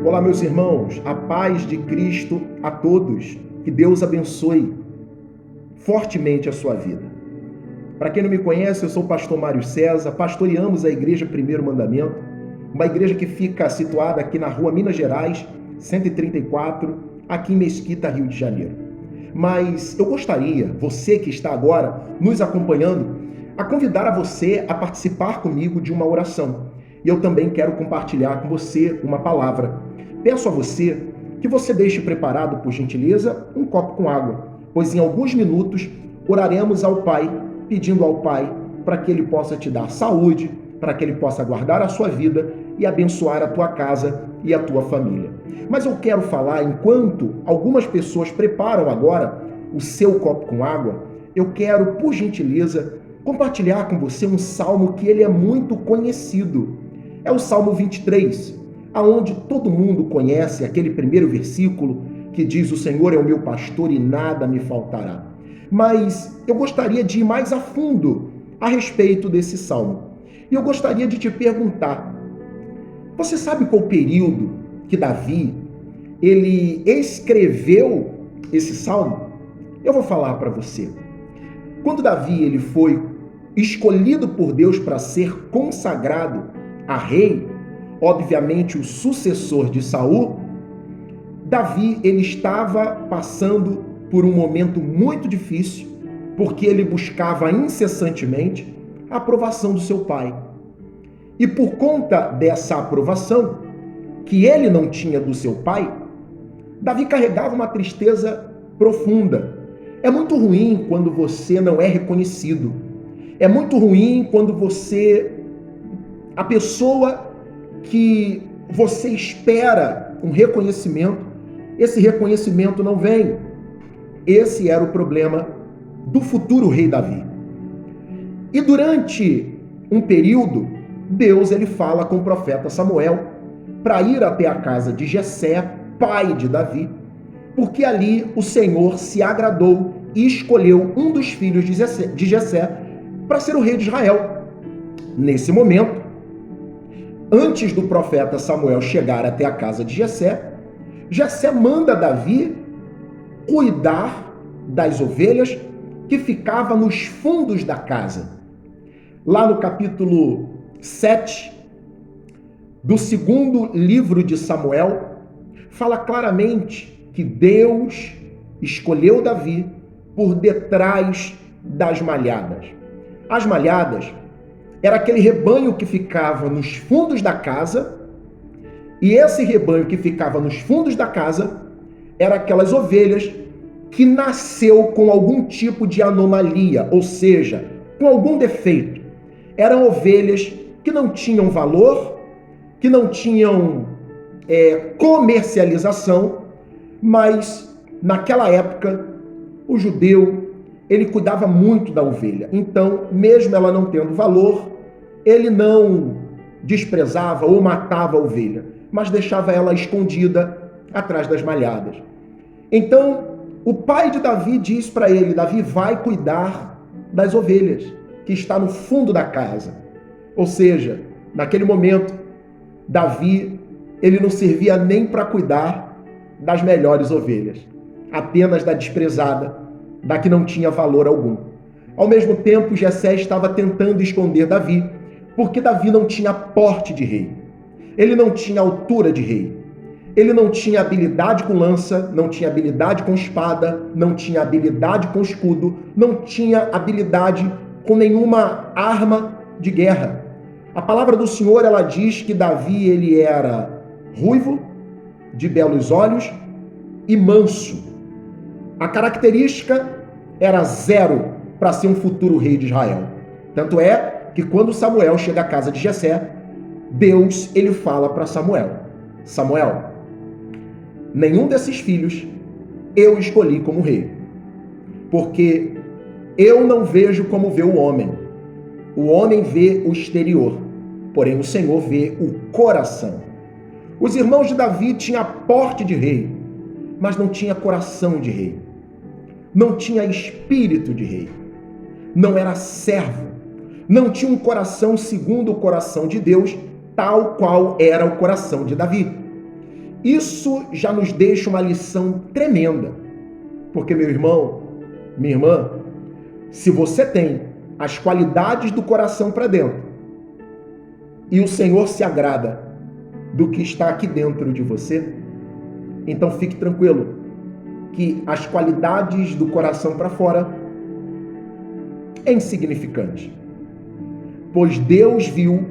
Olá, meus irmãos, a paz de Cristo a todos. Que Deus abençoe fortemente a sua vida. Para quem não me conhece, eu sou o pastor Mário César, pastoreamos a Igreja Primeiro Mandamento, uma igreja que fica situada aqui na rua Minas Gerais, 134, aqui em Mesquita, Rio de Janeiro. Mas eu gostaria, você que está agora nos acompanhando, a convidar a você a participar comigo de uma oração. E eu também quero compartilhar com você uma palavra. Peço a você que você deixe preparado, por gentileza, um copo com água, pois em alguns minutos oraremos ao Pai, pedindo ao Pai para que Ele possa te dar saúde, para que Ele possa guardar a sua vida e abençoar a tua casa e a tua família. Mas eu quero falar, enquanto algumas pessoas preparam agora o seu copo com água, eu quero, por gentileza, compartilhar com você um salmo que ele é muito conhecido. É o Salmo 23, aonde todo mundo conhece aquele primeiro versículo que diz: o Senhor é o meu pastor e nada me faltará. Mas eu gostaria de ir mais a fundo a respeito desse salmo. E eu gostaria de te perguntar, você sabe qual período que Davi, ele escreveu esse salmo? Eu vou falar para você. Quando Davi ele foi escolhido por Deus para ser consagrado a rei, obviamente o sucessor de Saul, Davi ele estava passando por um momento muito difícil, porque ele buscava incessantemente a aprovação do seu pai. E por conta dessa aprovação que ele não tinha do seu pai, Davi carregava uma tristeza profunda. É muito ruim quando você não é reconhecido. É muito ruim quando a pessoa que você espera um reconhecimento, esse reconhecimento não vem. Esse era o problema do futuro rei Davi. E durante um período, Deus ele fala com o profeta Samuel para ir até a casa de Jessé, pai de Davi, porque ali o Senhor se agradou e escolheu um dos filhos de Jessé para ser o rei de Israel. Nesse momento, antes do profeta Samuel chegar até a casa de Jessé, Jessé manda Davi cuidar das ovelhas que ficava nos fundos da casa. Lá no capítulo 7 do segundo livro de Samuel, fala claramente que Deus escolheu Davi por detrás das malhadas. As malhadas era aquele rebanho que ficava nos fundos da casa, e esse rebanho que ficava nos fundos da casa era aquelas ovelhas que nasceu com algum tipo de anomalia, ou seja, com algum defeito. Eram ovelhas que não tinham valor, que não tinham comercialização, mas naquela época o judeu ele cuidava muito da ovelha. Então, mesmo ela não tendo valor, ele não desprezava ou matava a ovelha, mas deixava ela escondida atrás das malhadas. Então, o pai de Davi diz para ele: Davi, vai cuidar das ovelhas que está no fundo da casa. Ou seja, naquele momento, Davi, ele não servia nem para cuidar das melhores ovelhas, apenas da desprezada, da que não tinha valor algum. Ao mesmo tempo, Jessé estava tentando esconder Davi, porque Davi não tinha porte de rei. Ele não tinha altura de rei. Ele não tinha habilidade com lança, não tinha habilidade com espada, não tinha habilidade com escudo, não tinha habilidade com nenhuma arma de guerra. A palavra do Senhor, ela diz que Davi ele era ruivo, de belos olhos e manso. A característica era zero para ser um futuro rei de Israel. Tanto é que quando Samuel chega à casa de Jessé, Deus ele fala para Samuel: Samuel, nenhum desses filhos eu escolhi como rei, porque eu não vejo como vê o homem. O homem vê o exterior, porém o Senhor vê o coração. Os irmãos de Davi tinham porte de rei, mas não tinha coração de rei. Não tinha espírito de rei. Não era servo. Não tinha um coração segundo o coração de Deus, tal qual era o coração de Davi. Isso já nos deixa uma lição tremenda. Porque, meu irmão, minha irmã, se você tem as qualidades do coração para dentro e o Senhor se agrada do que está aqui dentro de você, então fique tranquilo que as qualidades do coração para fora é insignificante. Pois Deus viu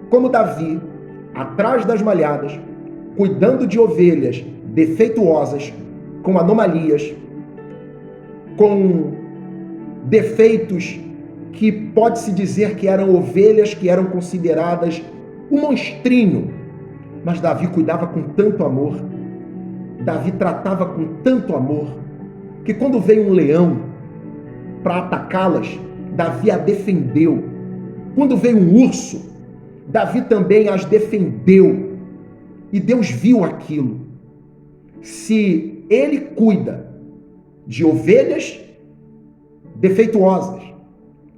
como Davi, atrás das malhadas, cuidando de ovelhas defeituosas, com anomalias, com defeitos que pode-se dizer que eram ovelhas que eram consideradas um monstrinho, mas Davi cuidava com tanto amor, Davi tratava com tanto amor, que quando veio um leão para atacá-las, Davi a defendeu. Quando veio um urso, Davi também as defendeu. E Deus viu aquilo. Se ele cuida de ovelhas defeituosas,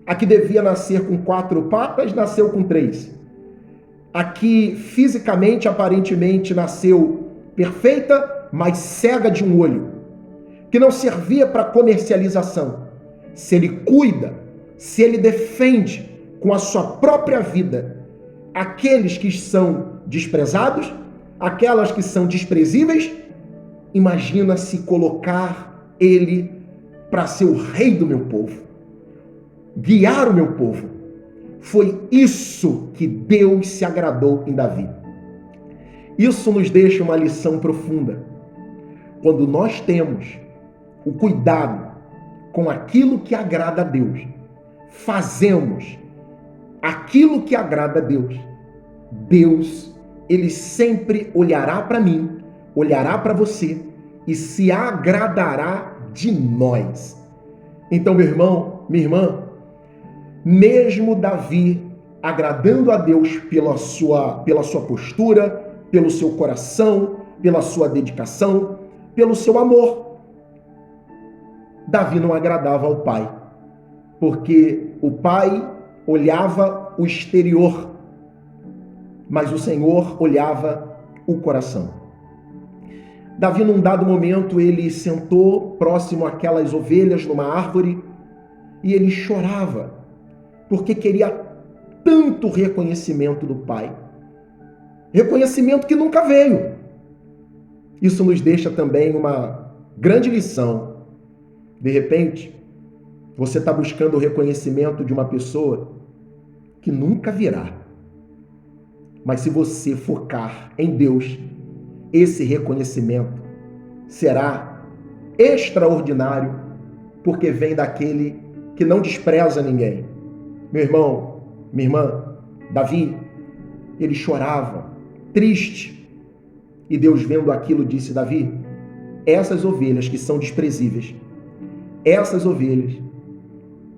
a que devia nascer com 4 patas, nasceu com 3. A que fisicamente, aparentemente, nasceu perfeita, mas cega de um olho, que não servia para comercialização. Se ele cuida, se ele defende com a sua própria vida aqueles que são desprezados, aquelas que são desprezíveis, imagina se colocar ele para ser o rei do meu povo, guiar o meu povo. Foi isso que Deus se agradou em Davi. Isso nos deixa uma lição profunda. Quando nós temos o cuidado com aquilo que agrada a Deus, fazemos aquilo que agrada a Deus, Deus, ele sempre olhará para mim, olhará para você e se agradará de nós. Então, meu irmão, minha irmã, mesmo Davi agradando a Deus pela sua postura, pelo seu coração, pela sua dedicação, pelo seu amor, Davi não agradava ao pai, porque o pai olhava o exterior, mas o Senhor olhava o coração. Davi, num dado momento, ele sentou próximo àquelas ovelhas numa árvore e ele chorava, porque queria tanto reconhecimento do pai. Reconhecimento que nunca veio. Isso nos deixa também uma grande lição. De repente, você está buscando o reconhecimento de uma pessoa que nunca virá. Mas se você focar em Deus, esse reconhecimento será extraordinário, porque vem daquele que não despreza ninguém. Meu irmão, minha irmã, Davi, ele chorava, triste. E Deus, vendo aquilo, disse: Davi, essas ovelhas que são desprezíveis, essas ovelhas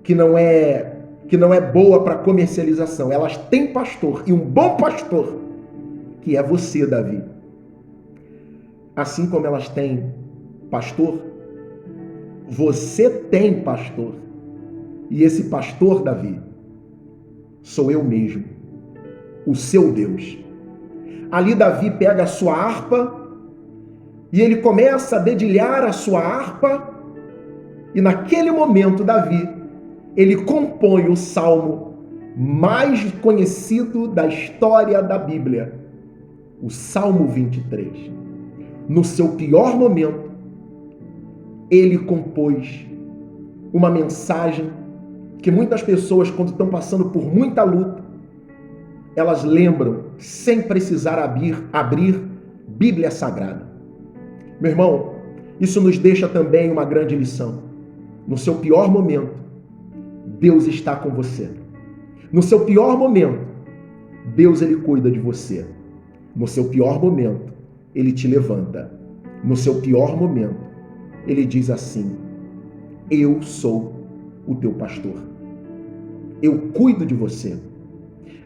que não é boa para comercialização, elas têm pastor, e um bom pastor, que é você, Davi. Assim como elas têm pastor, você tem pastor. E esse pastor, Davi, sou eu mesmo, o seu Deus. Ali Davi pega a sua harpa e ele começa a dedilhar a sua harpa, e naquele momento Davi, ele compõe o salmo mais conhecido da história da Bíblia, o Salmo 23. No seu pior momento, ele compôs uma mensagem que muitas pessoas, quando estão passando por muita luta, elas lembram sem precisar abrir Bíblia Sagrada. Meu irmão, isso nos deixa também uma grande lição. No seu pior momento, Deus está com você. No seu pior momento, Deus, ele cuida de você. No seu pior momento, ele te levanta. No seu pior momento, ele diz assim: eu sou o teu pastor. Eu cuido de você.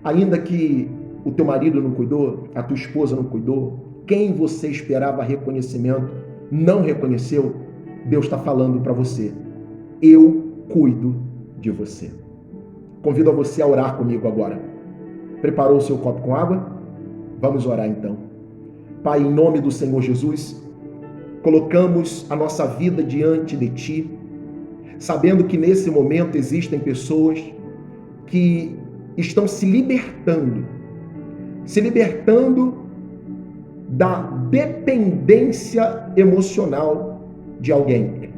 Ainda que o teu marido não cuidou, a tua esposa não cuidou, quem você esperava reconhecimento não reconheceu, Deus está falando para você: eu cuido de você. Convido a você a orar comigo agora. Preparou o seu copo com água? Vamos orar então. Pai, em nome do Senhor Jesus, colocamos a nossa vida diante de Ti, sabendo que nesse momento existem pessoas que estão se libertando da dependência emocional de alguém.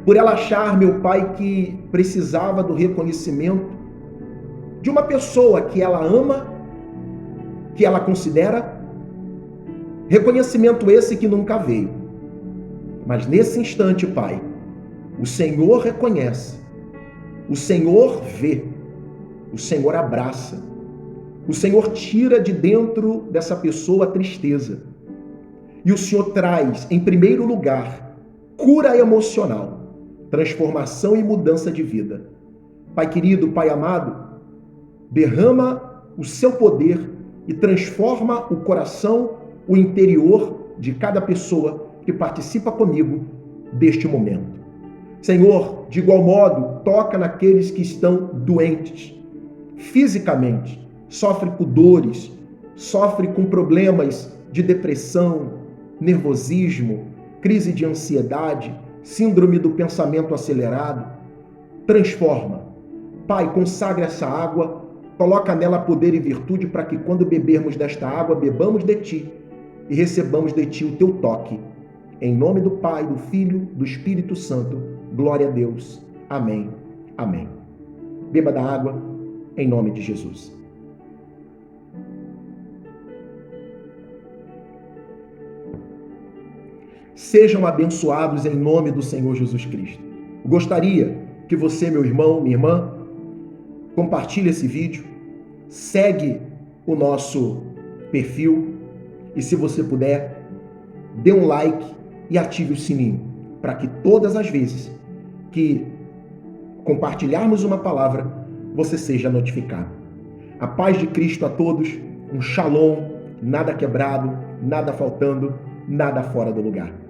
Por ela achar, meu Pai, que precisava do reconhecimento de uma pessoa que ela ama, que ela considera, reconhecimento esse que nunca veio. Mas nesse instante, Pai, o Senhor reconhece, o Senhor vê, o Senhor abraça, o Senhor tira de dentro dessa pessoa a tristeza. E o Senhor traz, em primeiro lugar, cura emocional, transformação e mudança de vida. Pai querido, Pai amado, derrama o seu poder e transforma o coração, o interior de cada pessoa que participa comigo deste momento. Senhor, de igual modo, toca naqueles que estão doentes, fisicamente, sofrem com dores, sofrem com problemas de depressão, nervosismo, crise de ansiedade, síndrome do pensamento acelerado. Transforma. Pai, consagra essa água, coloca nela poder e virtude para que quando bebermos desta água, bebamos de Ti e recebamos de Ti o Teu toque. Em nome do Pai, do Filho, do Espírito Santo. Glória a Deus. Amém. Amém. Beba da água em nome de Jesus. Sejam abençoados em nome do Senhor Jesus Cristo. Gostaria que você, meu irmão, minha irmã, compartilhe esse vídeo, segue o nosso perfil e, se você puder, dê um like e ative o sininho para que todas as vezes que compartilharmos uma palavra, você seja notificado. A paz de Cristo a todos, um shalom, nada quebrado, nada faltando, nada fora do lugar.